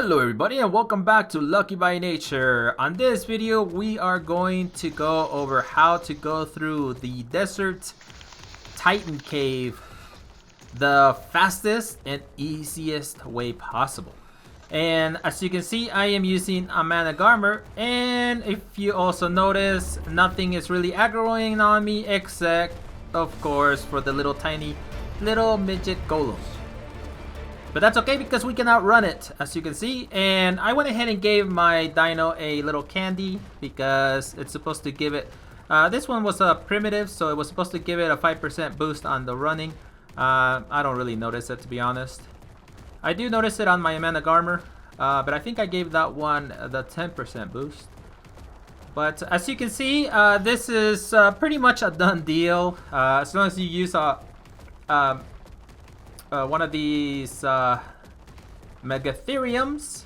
Hello everybody and welcome back to Lucky by Nature. On this video we are going to go over how to go through the desert Titan cave the fastest and easiest way possible. And as you can see, I am using a mana armor, and if you also notice, nothing is really aggroing on me except of course for the tiny midget golems. But that's okay because we can outrun it, as you can see. And I went ahead and gave my dino a little candy because it's supposed to give it... this one was a primitive, so it was supposed to give it a 5% boost on the running. I don't really notice it, to be honest. I do notice it on my mana armor, but I think I gave that one the 10% boost. But as you can see, this is pretty much a done deal. As long as you use one of these Megatheriums,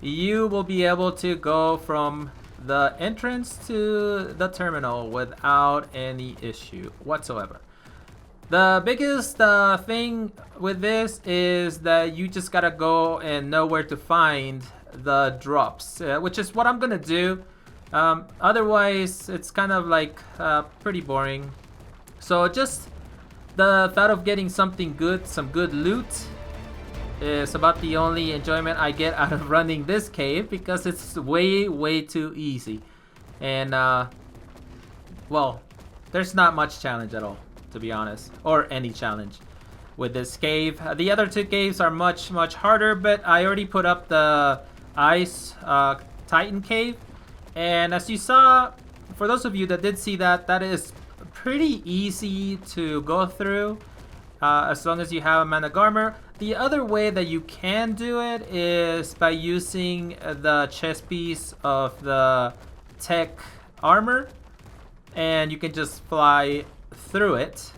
you will be able to go from the entrance to the terminal without any issue whatsoever. The biggest thing with this is that you just gotta go and know where to find the drops, which is what I'm gonna do. Otherwise, it's kind of like pretty boring. So just the thought of getting something good, some good loot, is about the only enjoyment I get out of running this cave because it's way too easy. And well, there's not much challenge at all, to be honest, or any challenge with this cave. The other two caves are much harder, but I already put up the ice Titan cave, and as you saw, for those of you that did see that, that is pretty easy to go through as long as you have a mana armor. The other way that you can do it is by using the chest piece of the tech armor, and you can just fly through it,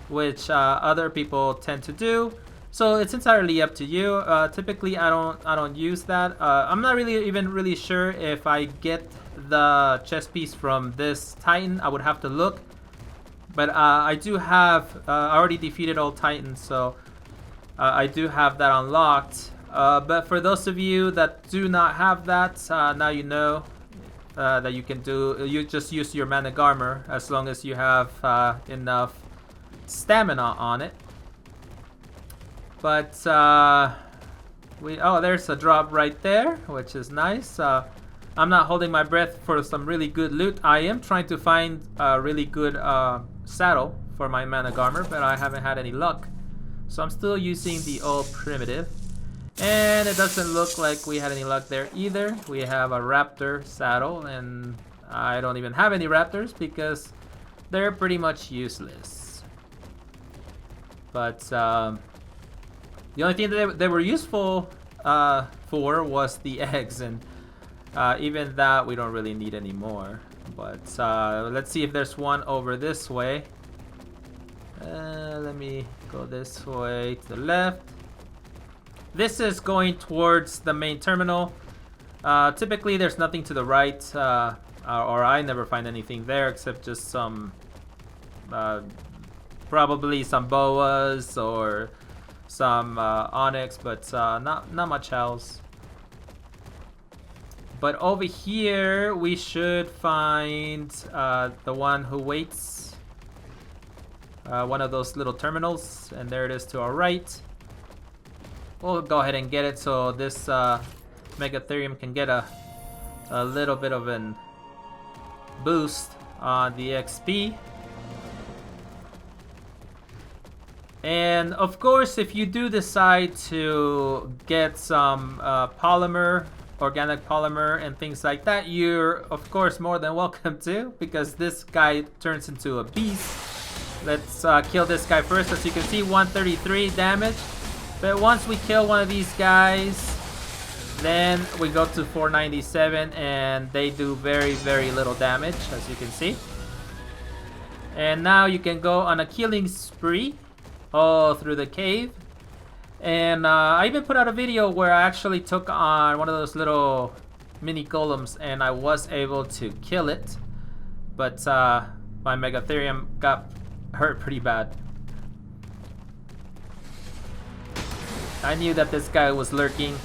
which other people tend to do. So it's entirely up to you. Typically I don't use that. I'm not really sure if I get the chest piece from this Titan. I would have to look. But I do have already defeated all Titans, so I do have that unlocked. But for those of you that do not have that, now you know that you can do. You just use your mana armor as long as you have enough stamina on it. But there's a drop right there, which is nice. I'm not holding my breath for some really good loot. I am trying to find a really good saddle for my mana armor, but I haven't had any luck. So I'm still using the old primitive. And it doesn't look like we had any luck there either. We have a raptor saddle, and I don't even have any raptors because they're pretty much useless. But the only thing that they were useful for was the eggs, and even that we don't really need anymore. But let's see if there's one over this way. Let me go this way to the left. This is going towards the main terminal. Typically there's nothing to the right, or I never find anything there except just some probably some boas or some onyx, but not much else. But over here we should find the one who waits, one of those little terminals, and there it is to our right. We'll go ahead and get it so this Megatherium can get a little bit of an boost on the XP. And of course, if you do decide to get some organic polymer and things like that, you're of course more than welcome to, because this guy turns into a beast. Let's kill this guy first. As you can see, 133 damage. But once we kill one of these guys, then we go to 497, and they do very little damage, as you can see. And now you can go on a killing spree all through the cave. And I even put out a video where I actually took on one of those little mini golems, and I was able to kill it. But my Megatherium got hurt pretty bad. I knew that this guy was lurking.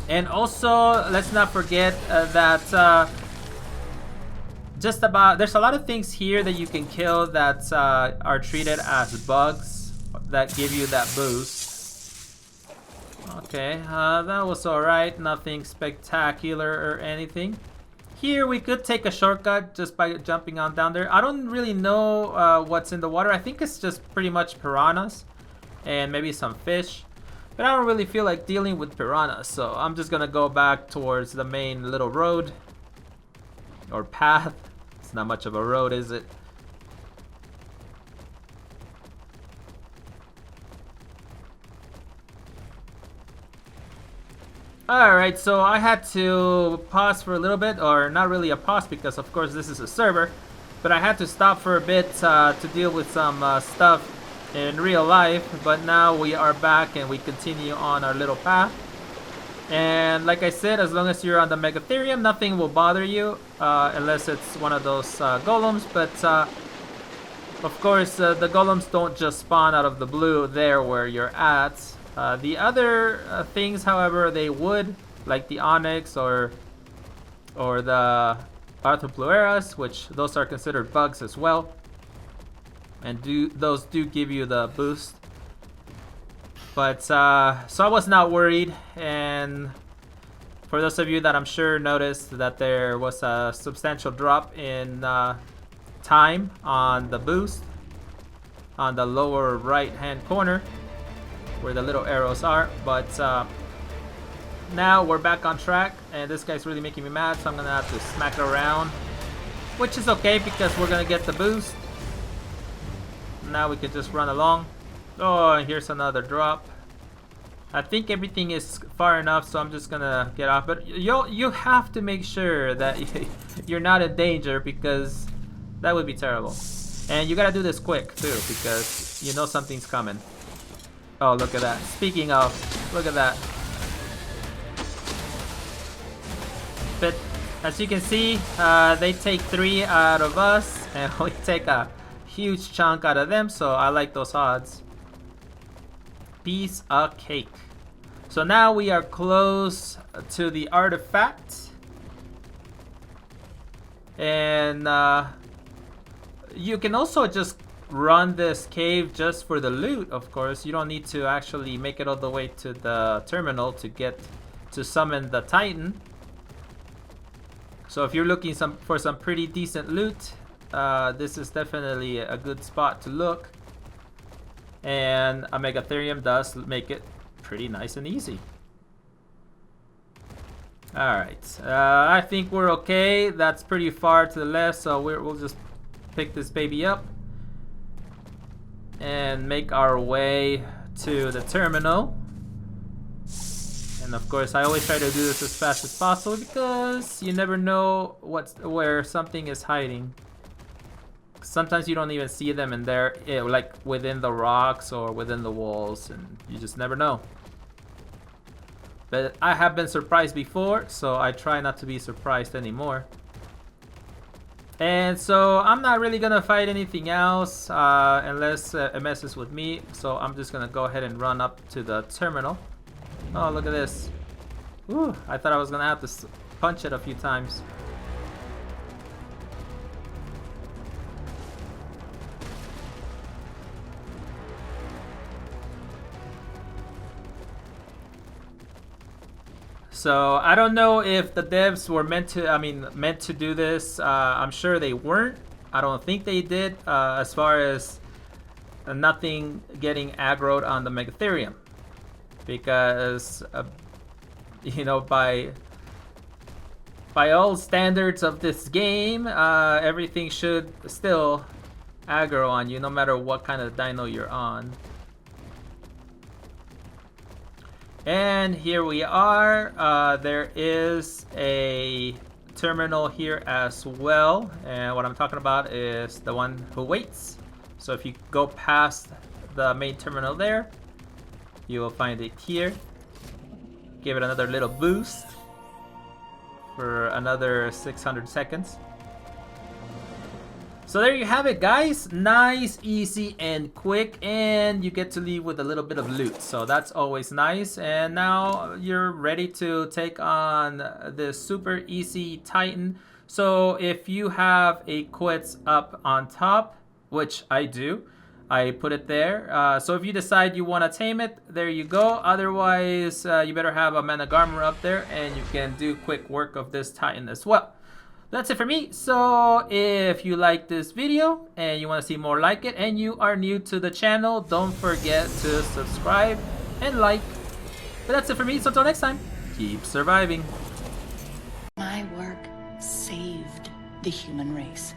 And also, let's not forget that there's a lot of things here that you can kill that are treated as bugs that give you that boost. Okay, that was alright. Nothing spectacular or anything. Here we could take a shortcut just by jumping on down there. I don't really know what's in the water. I think it's just pretty much piranhas and maybe some fish. But I don't really feel like dealing with piranhas, so I'm just gonna go back towards the main little road. Or path. It's not much of a road, is it? Alright, so I had to pause for a little bit, or not really a pause because of course this is a server, but I had to stop for a bit to deal with some stuff in real life, but now we are back and we continue on our little path. And like I said, as long as you're on the Megatherium, nothing will bother you, unless it's one of those golems, but of course the golems don't just spawn out of the blue there where you're at. The other things, however, they would, like the Onyx or the Arthroplueras, which those are considered bugs as well, and those do give you the boost. But so I was not worried, and for those of you that I'm sure noticed that there was a substantial drop in time on the boost on the lower right hand corner where the little arrows are, but now we're back on track, and this guy's really making me mad, so I'm gonna have to smack it around, which is okay because we're gonna get the boost. Now we can just run along. Oh, and here's another drop. I think everything is far enough, so I'm just gonna get off, but you have to make sure that you're not in danger, because that would be terrible. And you gotta do this quick too, because you know something's coming. Oh, look at that. Speaking of, look at that. But as you can see, they take 3 out of us, and we take a huge chunk out of them, so I like those odds. Piece of cake. So now we are close to the artifact. And you can also just run this cave just for the loot, of course. You don't need to actually make it all the way to the terminal to get to summon the Titan. So if you're looking for some pretty decent loot, this is definitely a good spot to look. And a Megatherium does make it pretty nice and easy. Alright, I think we're okay. That's pretty far to the left, so we'll just pick this baby up and make our way to the terminal. And of course, I always try to do this as fast as possible because you never know where something is hiding. Sometimes you don't even see them in there, like within the rocks or within the walls, and you just never know. But I have been surprised before, so I try not to be surprised anymore. And so I'm not really gonna fight anything else unless it messes with me. So I'm just gonna go ahead and run up to the terminal. Oh, look at this. Woo, I thought I was gonna have to punch it a few times. So I don't know if the devs were meant to do this. I'm sure they weren't. I don't think they did, as far as nothing getting aggroed on the Megatherium, because you know, by all standards of this game, everything should still aggro on you, no matter what kind of dino you're on. And here we are. There is a terminal here as well, and what I'm talking about is the one who waits. So if you go past the main terminal there, you will find it here. Give it another little boost for another 600 seconds. So there you have it, guys. Nice, easy, and quick, and you get to leave with a little bit of loot. So that's always nice. And now you're ready to take on this super easy Titan. So if you have a quits up on top, which I do, I put it there. So if you decide you want to tame it, there you go. Otherwise, you better have a Managarmr up there, and you can do quick work of this Titan as well. That's it for me. So if you like this video and you want to see more like it and you are new to the channel, don't forget to subscribe and like. But that's it for me. So until next time, keep surviving. My work saved the human race.